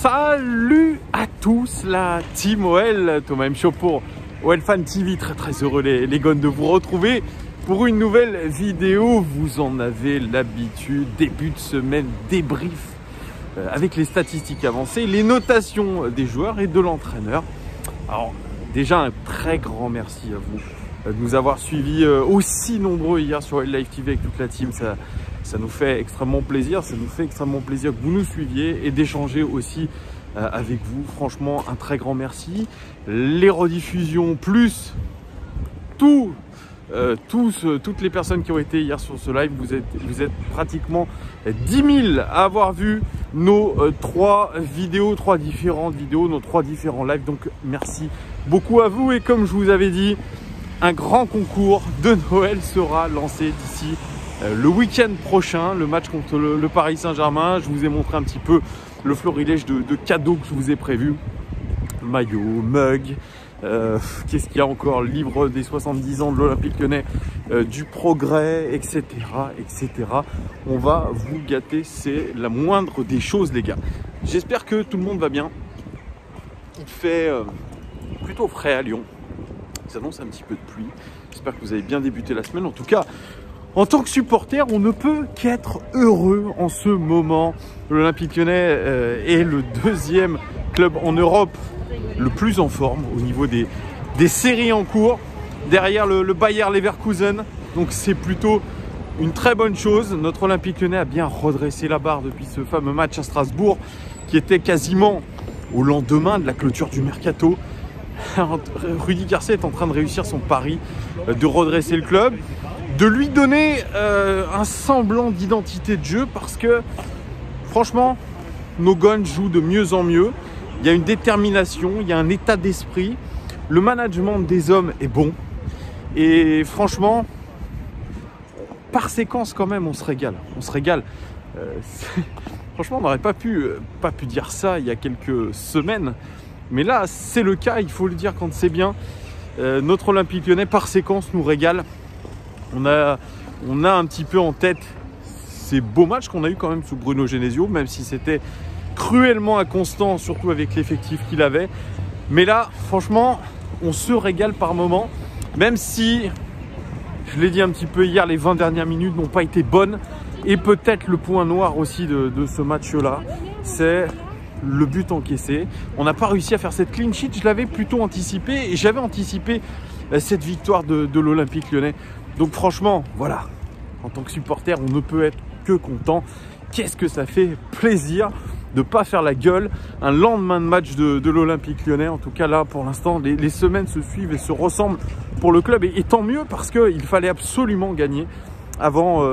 Salut à tous la team OL, Thomas M. Show pour OL Fan TV, très heureux les gones de vous retrouver pour une nouvelle vidéo. Vous en avez l'habitude, début de semaine, débrief avec les statistiques avancées, les notations des joueurs et de l'entraîneur. Alors déjà un très grand merci à vous de nous avoir suivis aussi nombreux hier sur OL Live TV avec toute la team. Ça nous fait extrêmement plaisir, ça nous fait extrêmement plaisir que vous nous suiviez et d'échanger aussi avec vous. Franchement, un très grand merci. Les rediffusions plus toutes les personnes qui ont été hier sur ce live, vous êtes pratiquement 10 000 à avoir vu nos trois différentes vidéos, nos trois différents lives. Donc merci beaucoup à vous et comme je vous avais dit, un grand concours de Noël sera lancé d'ici le week-end prochain, le match contre le Paris Saint-Germain. Je vous ai montré un petit peu le florilège de cadeaux que je vous ai prévu. Maillot, mug, qu'est-ce qu'il y a encore? Livre des 70 ans de l'Olympique Lyonnais, du progrès, etc., etc. On va vous gâter, c'est la moindre des choses, les gars. J'espère que tout le monde va bien. Il fait plutôt frais à Lyon. Il s'annonce un petit peu de pluie. J'espère que vous avez bien débuté la semaine. En tout cas, en tant que supporter, on ne peut qu'être heureux en ce moment. L'Olympique Lyonnais est le deuxième club en Europe le plus en forme au niveau des séries en cours, derrière le Bayer Leverkusen. Donc c'est plutôt une très bonne chose. Notre Olympique Lyonnais a bien redressé la barre depuis ce fameux match à Strasbourg qui était quasiment au lendemain de la clôture du mercato. Rudy Garcia est en train de réussir son pari de redresser le club, de lui donner un semblant d'identité de jeu parce que franchement, nos gones jouent de mieux en mieux. Il y a une détermination, il y a un état d'esprit. Le management des hommes est bon. Et franchement, par séquence quand même, on se régale. On se régale. Franchement, on n'aurait pas pu dire ça il y a quelques semaines. Mais là, c'est le cas, il faut le dire quand c'est bien. Notre Olympique Lyonnais, par séquence, nous régale. On a un petit peu en tête ces beaux matchs qu'on a eu quand même sous Bruno Genesio, même si c'était cruellement inconstant, surtout avec l'effectif qu'il avait. Mais là, franchement, on se régale par moment, même si, je l'ai dit un petit peu hier, les 20 dernières minutes n'ont pas été bonnes. Et peut-être le point noir aussi de ce match-là, c'est le but encaissé. On n'a pas réussi à faire cette clean sheet. Je l'avais plutôt anticipé et j'avais anticipé cette victoire de l'Olympique Lyonnais. Donc franchement, voilà, en tant que supporter, on ne peut être que content. Qu'est-ce que ça fait plaisir de ne pas faire la gueule un lendemain de match de l'Olympique Lyonnais. En tout cas là, pour l'instant, les semaines se suivent et se ressemblent pour le club. Et tant mieux parce qu'il fallait absolument gagner avant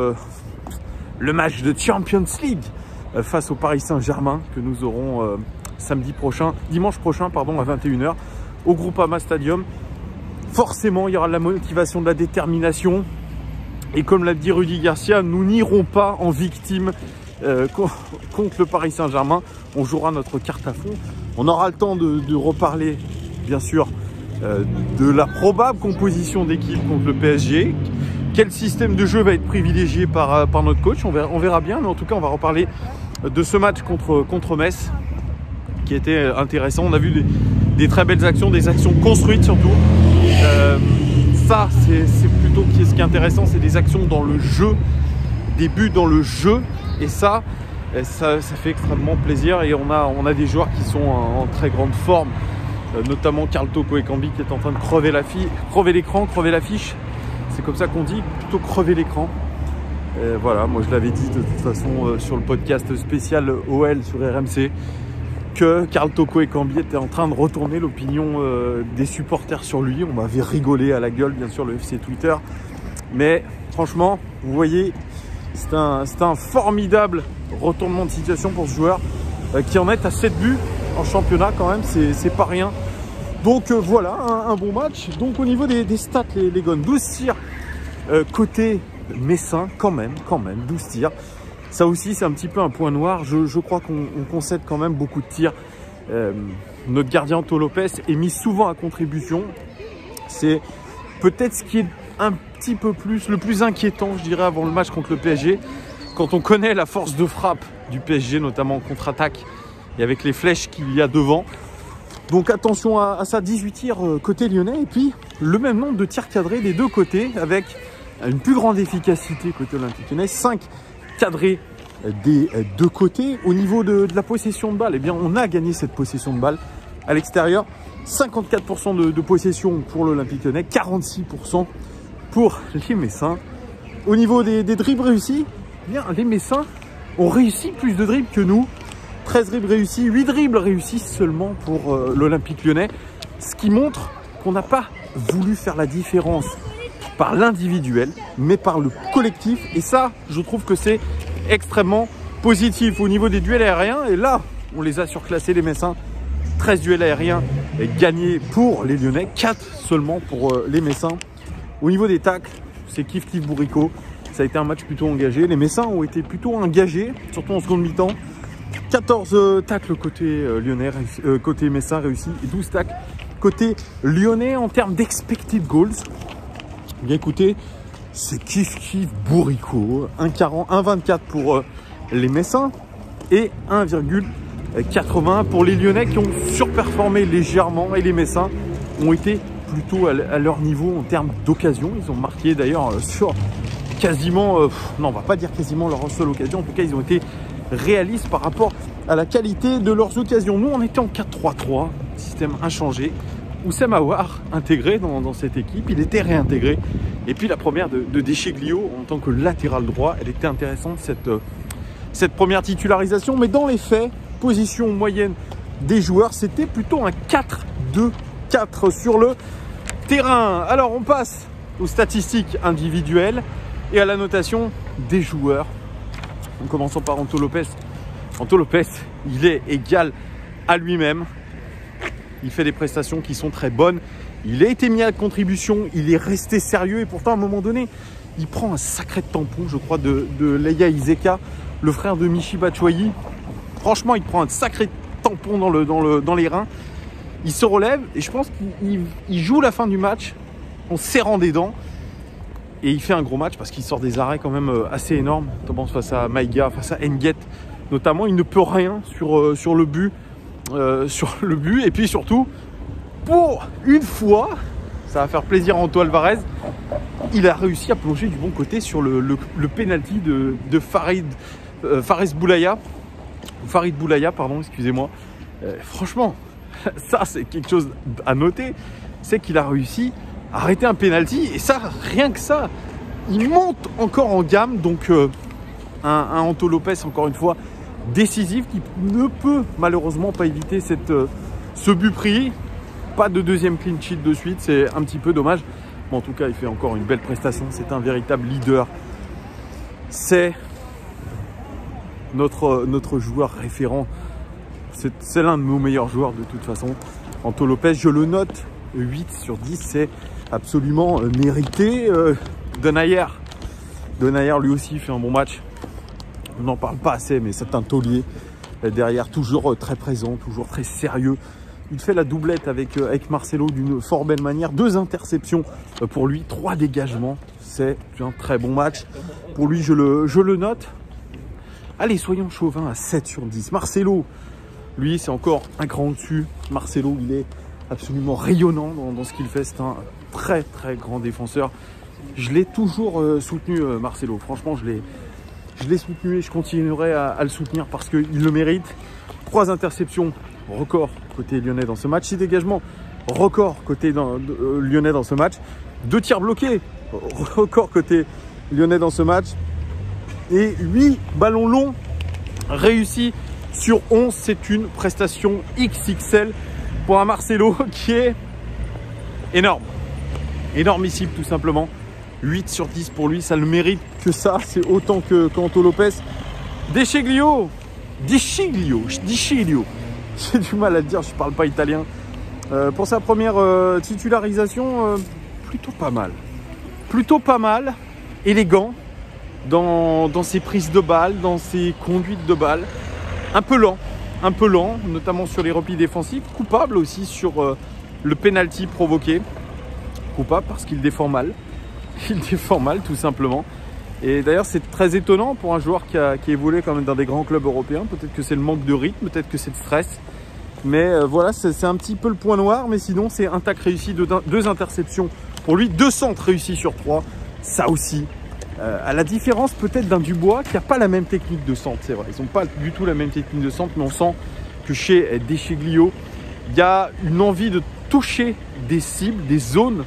le match de Champions League face au Paris Saint-Germain que nous aurons dimanche prochain à 21 h au Groupama Stadium. Forcément, il y aura de la motivation, de la détermination. Et comme l'a dit Rudy Garcia, nous n'irons pas en victime contre le Paris Saint-Germain. On jouera notre carte à fond. On aura le temps de reparler, bien sûr, de la probable composition d'équipe contre le PSG. Quel système de jeu va être privilégié par notre coach, on verra bien. Mais en tout cas, on va reparler de ce match contre Metz qui était intéressant. On a vu des très belles actions, des actions construites surtout. Ça, c'est plutôt ce qui est intéressant, c'est des actions dans le jeu, des buts dans le jeu. Et ça fait extrêmement plaisir. Et on a des joueurs qui sont en très grande forme, notamment Karl Toko Ekambi qui est en train de crever l'écran, crever l'affiche. C'est comme ça qu'on dit, plutôt crever l'écran. Voilà, moi je l'avais dit de toute façon sur le podcast spécial OL sur RMC que Karl Toko Ekambi était en train de retourner l'opinion des supporters sur lui. On m'avait rigolé à la gueule, bien sûr, le FC Twitter. Mais franchement, vous voyez, c'est un formidable retournement de situation pour ce joueur qui en est à 7 buts en championnat quand même, c'est pas rien. Donc voilà, un bon match. Donc au niveau des stats, les gones, 12 tirs côté messin, quand même, 12 tirs. Ça aussi, c'est un petit peu un point noir. Je crois qu'on concède quand même beaucoup de tirs. Notre gardien Anto Lopez est mis souvent à contribution. C'est peut-être ce qui est un petit peu le plus inquiétant, je dirais, avant le match contre le PSG. Quand on connaît la force de frappe du PSG, notamment en contre-attaque, et avec les flèches qu'il y a devant. Donc attention à ça, 18 tirs côté lyonnais et puis le même nombre de tirs cadrés des deux côtés avec une plus grande efficacité côté Olympique Lyonnais, 5 cadrés des deux côtés. Au niveau de la possession de balle, eh bien on a gagné cette possession de balle à l'extérieur. 54% de possession pour l'Olympique Lyonnais, 46% pour les Messins. Au niveau des dribbles réussis, eh bien les Messins ont réussi plus de dribbles que nous. 13 dribbles réussis, 8 dribbles réussis seulement pour l'Olympique Lyonnais. Ce qui montre qu'on n'a pas voulu faire la différence par l'individuel, mais par le collectif. Et ça, je trouve que c'est extrêmement positif. Au niveau des duels aériens, et là, on les a surclassés les Messins. 13 duels aériens gagnés pour les Lyonnais, 4 seulement pour les Messins. Au niveau des tacles, c'est kiff bourricot. Ça a été un match plutôt engagé. Les Messins ont été plutôt engagés, surtout en seconde mi-temps. 14 tacles côté lyonnais, côté Messin réussi, et 12 tacles côté lyonnais. En termes d'expected goals, bien écoutez, c'est kiff bourricot. 1,24 pour les Messins et 1,81 pour les Lyonnais qui ont surperformé légèrement, et les Messins ont été plutôt à leur niveau en termes d'occasion. Ils ont marqué d'ailleurs sur quasiment, non on va pas dire quasiment leur seule occasion, en tout cas ils ont été réalistes par rapport à la qualité de leurs occasions. Nous on était en 4-3-3, système inchangé. Oussem Aouar intégré dans cette équipe, il était réintégré. Et puis la première de Descheglio en tant que latéral droit, elle était intéressante cette première titularisation. Mais dans les faits, position moyenne des joueurs, c'était plutôt un 4-2-4 sur le terrain. Alors on passe aux statistiques individuelles et à la notation des joueurs. En commençant par Anto Lopez. Anto Lopez, il est égal à lui-même. Il fait des prestations qui sont très bonnes. Il a été mis à contribution, il est resté sérieux et pourtant à un moment donné, il prend un sacré tampon, je crois, de Leia Iseka, le frère de Michy Batshuayi. Franchement, il prend un sacré tampon dans les reins. Il se relève et je pense qu'il joue la fin du match en serrant des dents. Et il fait un gros match parce qu'il sort des arrêts quand même assez énormes, notamment face à Maïga, face à Nguet. Notamment, il ne peut rien sur le but. Et puis surtout, pour une fois, ça va faire plaisir à Anto Alvarez, il a réussi à plonger du bon côté sur le penalty de Farid Boulaya. Farid Boulaya, pardon, excusez-moi. Franchement, ça c'est quelque chose à noter, c'est qu'il a réussi à arrêter un penalty, et ça, rien que ça, il monte encore en gamme. Donc un Anto Lopez, encore une fois, décisif, qui ne peut malheureusement pas éviter ce but pris. Pas de deuxième clean sheet de suite, c'est un petit peu dommage. Mais en tout cas, il fait encore une belle prestation. C'est un véritable leader. C'est notre joueur référent. C'est l'un de nos meilleurs joueurs de toute façon. Anto Lopez, je le note 8 sur 10. C'est absolument mérité. Denayer lui aussi fait un bon match. On n'en parle pas assez, mais c'est un taulier derrière, toujours très présent, toujours très sérieux. Il fait la doublette avec Marcelo d'une fort belle manière. 2 interceptions pour lui, 3 dégagements. C'est un très bon match. Pour lui, je le note. Allez, soyons chauvins, à 7 sur 10. Marcelo, lui, c'est encore un cran au-dessus. Marcelo, il est absolument rayonnant dans ce qu'il fait. C'est un très, très grand défenseur. Je l'ai toujours soutenu, Marcelo. Franchement, je l'ai soutenu et je continuerai à le soutenir parce qu'il le mérite. 3 interceptions, record côté lyonnais dans ce match. 6 dégagements, record côté lyonnais dans ce match. 2 tirs bloqués, record côté lyonnais dans ce match. Et 8 ballons longs réussis sur 11. C'est une prestation XXL pour un Marcelo qui est énorme. Énormissime tout simplement. 8 sur 10 pour lui, ça le mérite que ça. C'est autant qu'Anto Lopez. Descheglio. J'ai du mal à le dire, je ne parle pas italien. Pour sa première titularisation, plutôt pas mal. Plutôt pas mal. Élégant dans ses prises de balles, dans ses conduites de balles. Un peu lent, notamment sur les replis défensifs. Coupable aussi sur le penalty provoqué. Coupable parce qu'il défend mal. Il défend mal tout simplement. Et d'ailleurs, c'est très étonnant pour un joueur qui évolue quand même dans des grands clubs européens. Peut-être que c'est le manque de rythme, peut-être que c'est le stress. Mais voilà, c'est un petit peu le point noir. Mais sinon, c'est un tac réussi, deux interceptions pour lui, 2 centres réussis sur 3. Ça aussi, à la différence peut-être d'un Dubois qui n'a pas la même technique de centre, c'est vrai. Ils n'ont pas du tout la même technique de centre, mais on sent que chez Descheglio, il y a une envie de toucher des cibles, des zones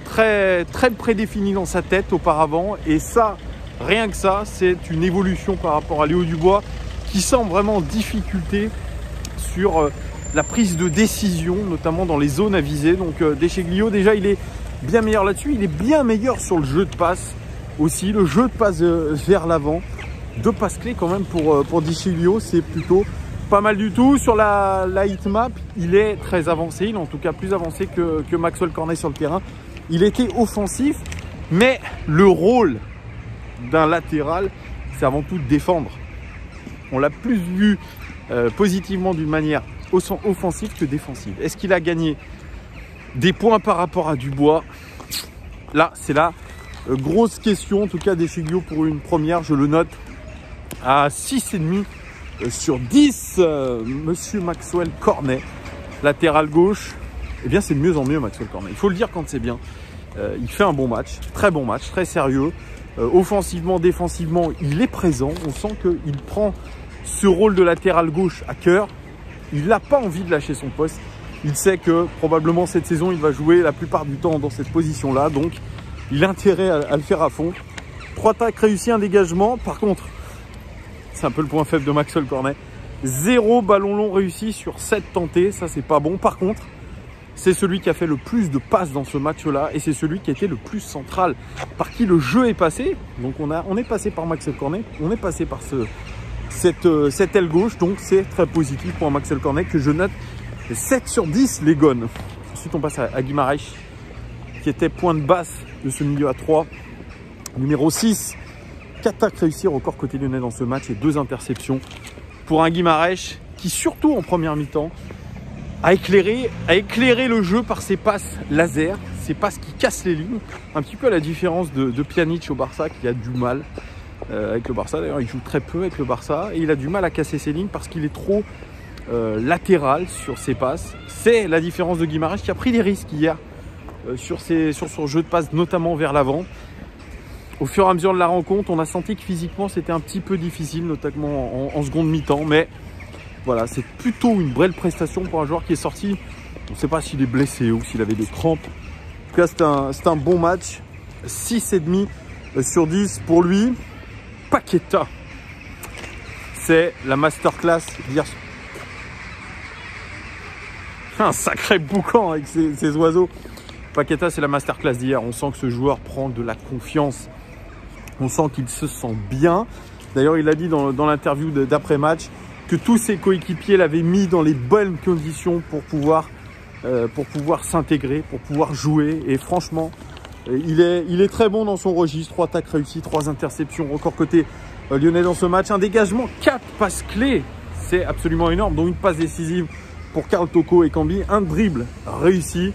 très prédéfinies dans sa tête auparavant. Et ça, rien que ça, c'est une évolution par rapport à Léo Dubois qui semble vraiment en difficulté sur la prise de décision, notamment dans les zones à viser. Donc Descheglio, déjà, il est bien meilleur là-dessus. Il est bien meilleur sur le jeu de passe aussi, le jeu de passe vers l'avant. 2 passes clés quand même pour Descheglio, c'est plutôt pas mal du tout. Sur la hitmap, il est très avancé, il est en tout cas plus avancé que Maxwell Cornet sur le terrain. Il était offensif, mais le rôle d'un latéral, c'est avant tout de défendre. On l'a plus vu positivement d'une manière offensive que défensive. Est-ce qu'il a gagné des points par rapport à Dubois? Là, c'est la grosse question. En tout cas, Descheglio pour une première, je le note à 6,5 sur 10. Monsieur Maxwell Cornet, latéral gauche, eh bien c'est de mieux en mieux Maxwell Cornet. Il faut le dire quand c'est bien. Il fait un bon match, très sérieux. Offensivement, défensivement, il est présent. On sent qu'il prend ce rôle de latéral gauche à cœur. Il n'a pas envie de lâcher son poste. Il sait que probablement cette saison, il va jouer la plupart du temps dans cette position-là. Donc, il a intérêt à le faire à fond. 3 tacles réussis, un dégagement. Par contre, c'est un peu le point faible de Maxwell Cornet. 0 ballon long réussi sur 7 tentés. Ça, c'est pas bon. Par contre, c'est celui qui a fait le plus de passes dans ce match-là. Et c'est celui qui a été le plus central. Par qui le jeu est passé. Donc, on est passé par Maxwell Cornet. On est passé par cette aile gauche. Donc, c'est très positif pour Maxwell Cornet que je note 7 sur 10 les gones. Ensuite, on passe à Guimarães, qui était point de basse de ce milieu à 3. Numéro 6, 4 tacles réussis, record côté lyonnais dans ce match et 2 interceptions pour un Guimarães qui, surtout en première mi-temps, a éclairé le jeu par ses passes laser, ses passes qui cassent les lignes. Un petit peu à la différence de Pjanic au Barça, qui a du mal avec le Barça. D'ailleurs, il joue très peu avec le Barça et il a du mal à casser ses lignes parce qu'il est trop latéral sur ses passes. C'est la différence de Guimarães qui a pris des risques hier sur son jeu de passe, notamment vers l'avant. Au fur et à mesure de la rencontre, on a senti que physiquement c'était un petit peu difficile, notamment en seconde mi-temps, mais voilà, c'est plutôt une belle prestation pour un joueur qui est sorti. On ne sait pas s'il est blessé ou s'il avait des crampes. En tout cas, c'est un bon match. 6,5 sur 10 pour lui. Paqueta, c'est la masterclass d'hier. Un sacré boucan avec ces oiseaux. Paqueta, c'est la masterclass d'hier. On sent que ce joueur prend de la confiance. On sent qu'il se sent bien. D'ailleurs, il a dit dans l'interview d'après-match que tous ses coéquipiers l'avaient mis dans les bonnes conditions pour pouvoir s'intégrer, pour pouvoir jouer. Et franchement, il est très bon dans son registre. 3 tacles réussis, 3 interceptions. Record côté lyonnais dans ce match. Un dégagement, 4 passes clés. C'est absolument énorme. Dont une passe décisive pour Karl Toko et Cambi. Un dribble réussi.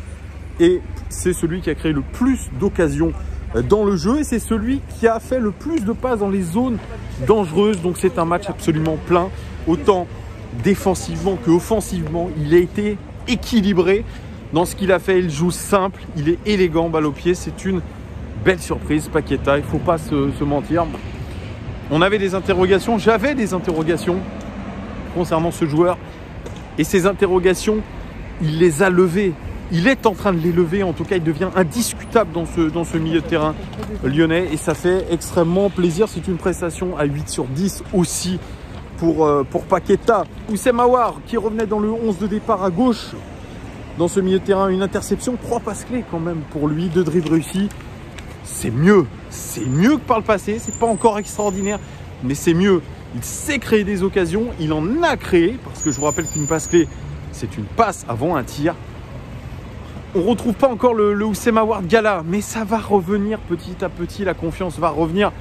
Et c'est celui qui a créé le plus d'occasions dans le jeu. Et c'est celui qui a fait le plus de passes dans les zones dangereuses. Donc c'est un match absolument plein. Autant défensivement que offensivement. Il a été équilibré dans ce qu'il a fait. Il joue simple. Il est élégant, balle au pied. C'est une belle surprise, Paqueta. Il ne faut pas se mentir. On avait des interrogations. J'avais des interrogations concernant ce joueur. Et ces interrogations, il les a levées. Il est en train de les lever. En tout cas, il devient indiscutable dans ce milieu de terrain lyonnais. Et ça fait extrêmement plaisir. C'est une prestation à 8 sur 10 aussi pour Paqueta. Oussem Aouar qui revenait dans le 11 de départ à gauche. Dans ce milieu de terrain, une interception. 3 passes clés quand même pour lui. 2 dribbles réussis. C'est mieux. C'est mieux que par le passé. C'est pas encore extraordinaire, mais c'est mieux. Il sait créer des occasions. Il en a créé. Parce que je vous rappelle qu'une passe clé, c'est une passe avant un tir. On ne retrouve pas encore le Oussem Aouar Gala, mais ça va revenir petit à petit. La confiance va revenir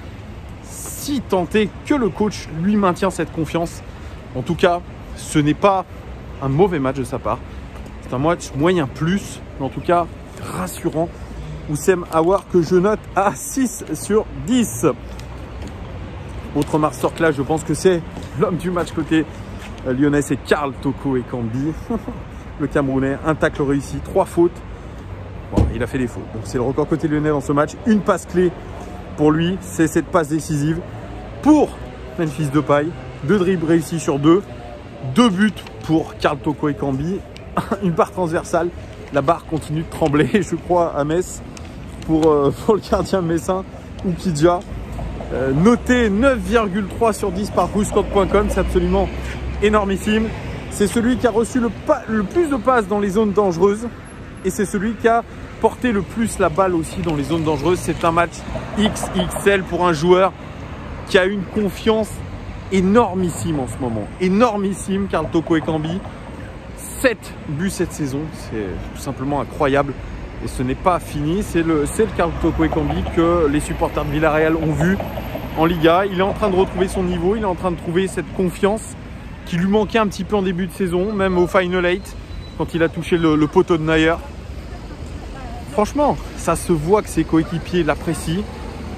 si tant est que le coach lui maintient cette confiance. En tout cas, ce n'est pas un mauvais match de sa part. C'est un match moyen plus, mais en tout cas rassurant. Oussem Aouar que je note à 6 sur 10. Autre masterclass, je pense que c'est l'homme du match côté lyonnais, c'est Karl Toko Ekambi. Le Camerounais, un tacle réussi, 3 fautes. Bon, il a fait des fautes. Donc c'est le record côté lyonnais dans ce match. Une passe clé pour lui, c'est cette passe décisive. Pour Memphis Depay, 2 dribbles réussis sur 2. 2 buts pour Karl Toko Ekambi. Une barre transversale. La barre continue de trembler, je crois, à Metz. Pour le gardien messin, Oukidja. Noté 9,3 sur 10 par WhoScored.com. C'est absolument énormissime. C'est celui qui a reçu le plus de passes dans les zones dangereuses. Et c'est celui qui a porté le plus la balle aussi dans les zones dangereuses. C'est un match XXL pour un joueur qui a une confiance énormissime en ce moment. Énormissime, Karl Toko Ekambi. 7 buts cette saison, c'est tout simplement incroyable. Et ce n'est pas fini, c'est le Karl Toko Ekambi que les supporters de Villarreal ont vu en Liga. Il est en train de retrouver son niveau, il est en train de trouver cette confiance qui lui manquait un petit peu en début de saison, même au Final 8, quand il a touché le poteau de Neuer. Franchement, ça se voit que ses coéquipiers l'apprécient.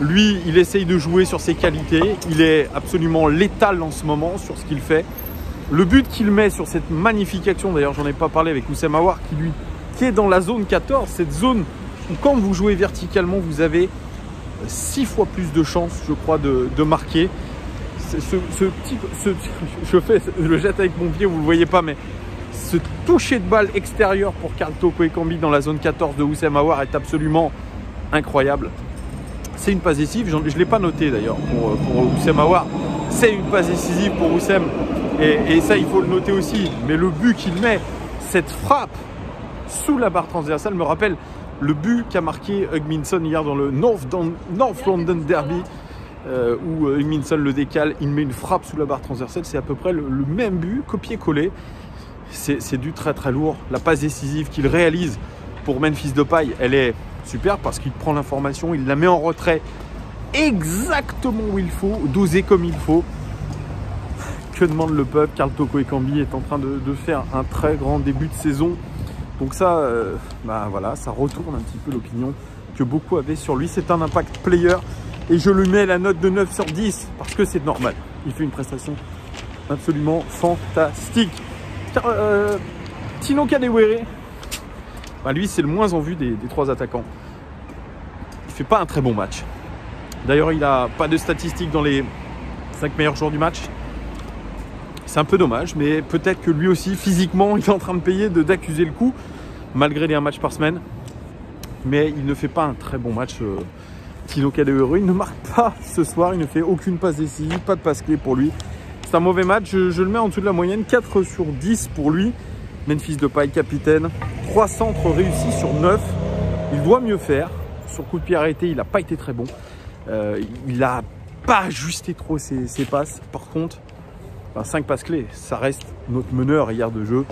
Lui, il essaye de jouer sur ses qualités. Il est absolument létal en ce moment sur ce qu'il fait. Le but qu'il met sur cette magnifique action, d'ailleurs, j'en ai pas parlé avec Oussem Aouar, qui est dans la zone 14, cette zone où quand vous jouez verticalement, vous avez 6 fois plus de chances, je crois, de marquer. Je fais le jette avec mon pied, vous ne le voyez pas, mais ce toucher de balle extérieur pour Karl Toko Ekambi dans la zone 14 de Oussem Aouar est absolument incroyable. C'est une passe décisive, je ne l'ai pas noté d'ailleurs pour Oussem Aouar. C'est une passe décisive pour Oussem et ça il faut le noter aussi. Mais le but qu'il met, cette frappe sous la barre transversale me rappelle le but qu'a marqué Hugminson hier dans le North London Derby où Hugminson le décale, il met une frappe sous la barre transversale. C'est à peu près le même but, copié-collé. C'est du très très lourd. La passe décisive qu'il réalise pour Memphis Depay, elle est super parce qu'il prend l'information, il la met en retrait exactement où il faut, dosé comme il faut. Que demande le peuple? Karl Toko Ekambi est en train de faire un très grand début de saison. Donc ça, voilà, ça retourne un petit peu l'opinion que beaucoup avaient sur lui. C'est un impact player et je lui mets la note de 9 sur 10 parce que c'est normal. Il fait une prestation absolument fantastique. Tino Kadewere, lui c'est le moins en vue des 3 attaquants. Il fait pas un très bon match. D'ailleurs, il n'a pas de statistiques dans les 5 meilleurs joueurs du match. C'est un peu dommage, mais peut-être que lui aussi, physiquement, il est en train de payer, d'accuser le coup, malgré les 1 match par semaine. Mais il ne fait pas un très bon match, Tino Kadewere. Il ne marque pas ce soir, il ne fait aucune passe décisive, pas de passe clé pour lui. C'est un mauvais match, je le mets en dessous de la moyenne, 4 sur 10 pour lui. Memphis Depay, capitaine, 3 centres réussis sur 9. Il doit mieux faire. Sur coup de pied arrêté, il n'a pas été très bon. Il n'a pas ajusté trop ses passes. Par contre, 5 passes clés, ça reste notre meneur hier de jeu.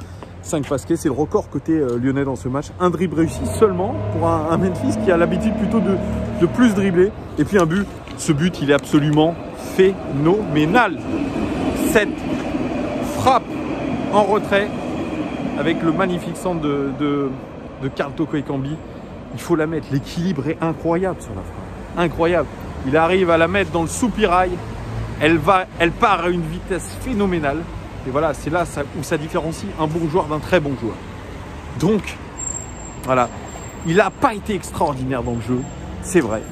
5 passes clés, c'est le record côté lyonnais dans ce match. Un dribble réussi seulement pour un Memphis qui a l'habitude plutôt de plus dribbler. Et puis un but. Ce but, il est absolument phénoménal. Cette frappe en retrait avec le magnifique centre de Karl Toko Ekambi. Il faut la mettre. L'équilibre est incroyable sur la frappe. Incroyable. Il arrive à la mettre dans le soupirail. Elle part à une vitesse phénoménale. Et voilà, c'est là où ça différencie un bon joueur d'un très bon joueur. Donc, voilà. Il n'a pas été extraordinaire dans le jeu, c'est vrai.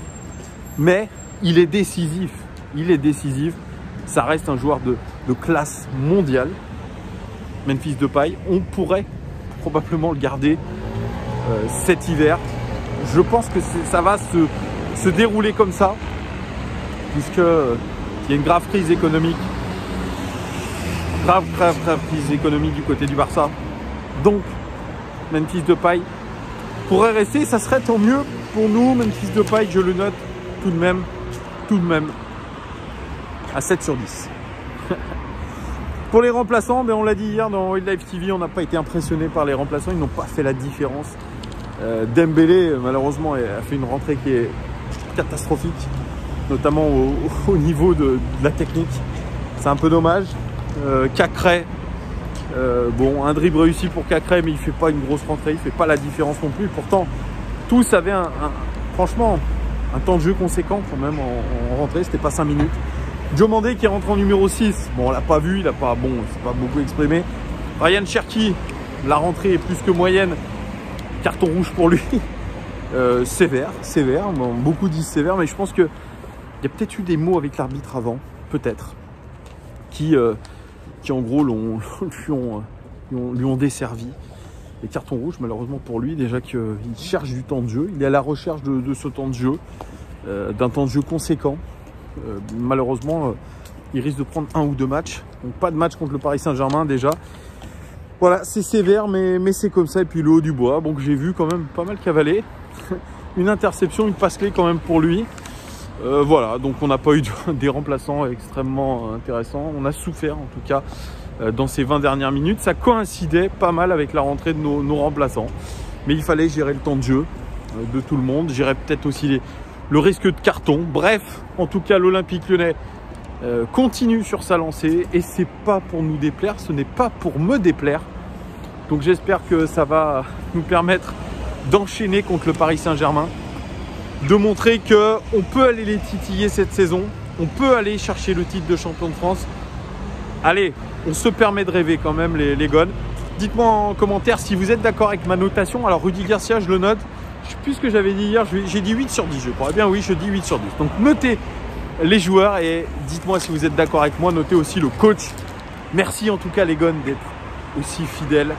Mais il est décisif. Il est décisif. Ça reste un joueur de classe mondiale. Memphis Depay, on pourrait probablement le garder cet hiver. Je pense que ça va se dérouler comme ça, puisqu'il y a une grave crise économique. Grave crise économique du côté du Barça. Donc, Memphis Depay pourrait rester, ça serait tant mieux pour nous. Memphis Depay, je le note tout de même à 7 sur 10. Pour les remplaçants, on l'a dit hier dans Wildlife TV, on n'a pas été impressionné par les remplaçants, ils n'ont pas fait la différence. Dembélé, malheureusement, a fait une rentrée qui est catastrophique, notamment au niveau de la technique. C'est un peu dommage. Cacré, un dribble réussi pour Cacré, mais il ne fait pas une grosse rentrée, il ne fait pas la différence non plus. Pourtant, tous avaient franchement un temps de jeu conséquent quand même en rentrée, c'était pas 5 minutes. Joe Mandé qui rentre en numéro 6. Bon, on l'a pas vu, il a pas, bon, c'est pas beaucoup exprimé. Ryan Cherki, la rentrée est plus que moyenne. Carton rouge pour lui. Sévère. Bon, beaucoup disent sévère, mais je pense qu'il y a peut-être eu des mots avec l'arbitre avant, peut-être, qui en gros lui ont desservi. Les cartons rouges, malheureusement pour lui, déjà qu'il cherche du temps de jeu. Il est à la recherche de ce temps de jeu, d'un temps de jeu conséquent. Malheureusement, il risque de prendre 1 ou 2 matchs. Donc pas de match contre le Paris Saint-Germain déjà. Voilà, c'est sévère, mais c'est comme ça. Et puis le haut du bois, bon, que j'ai vu quand même pas mal cavaler. Une interception, une passe clé quand même pour lui. Voilà, donc on n'a pas eu des remplaçants extrêmement intéressants. On a souffert en tout cas dans ces 20 dernières minutes. Ça coïncidait pas mal avec la rentrée de nos remplaçants. Mais il fallait gérer le temps de jeu de tout le monde. Gérer peut-être aussi le risque de carton. Bref, en tout cas, l'Olympique Lyonnais continue sur sa lancée. Et c'est pas pour nous déplaire, ce n'est pas pour me déplaire. Donc j'espère que ça va nous permettre d'enchaîner contre le Paris Saint-Germain. De montrer qu'on peut aller les titiller cette saison. On peut aller chercher le titre de champion de France. Allez, on se permet de rêver quand même les gones. Dites-moi en commentaire si vous êtes d'accord avec ma notation. Alors Rudy Garcia, je le note. Je ne sais plus ce que j'avais dit hier. J'ai dit 8 sur 10 je crois. Eh bien oui, je dis 8 sur 10. Donc notez les joueurs et dites-moi si vous êtes d'accord avec moi. Notez aussi le coach. Merci en tout cas les gones d'être aussi fidèles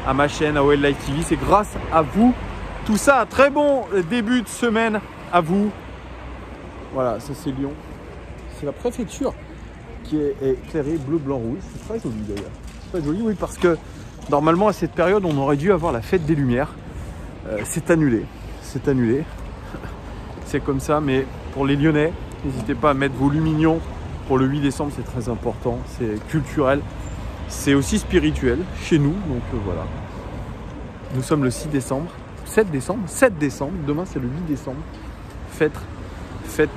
à ma chaîne, à OL Live TV. C'est grâce à vous. Tout ça, très bon début de semaine à vous. Voilà, ça c'est Lyon. C'est la préfecture qui est éclairée bleu, blanc, rouge. C'est très joli d'ailleurs. C'est très joli, oui, parce que normalement à cette période, on aurait dû avoir la fête des Lumières. C'est annulé. C'est annulé. C'est comme ça, mais pour les Lyonnais, n'hésitez pas à mettre vos lumignons pour le 8 décembre, c'est très important. C'est culturel. C'est aussi spirituel chez nous. Donc voilà. Nous sommes le 6 décembre. 7 décembre, demain c'est le 8 décembre, fête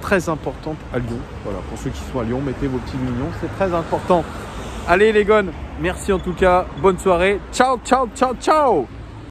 très importante à Lyon. Voilà, pour ceux qui sont à Lyon, mettez vos petits mignons, c'est très important. Allez les gones, merci en tout cas, bonne soirée, ciao, ciao, ciao, ciao.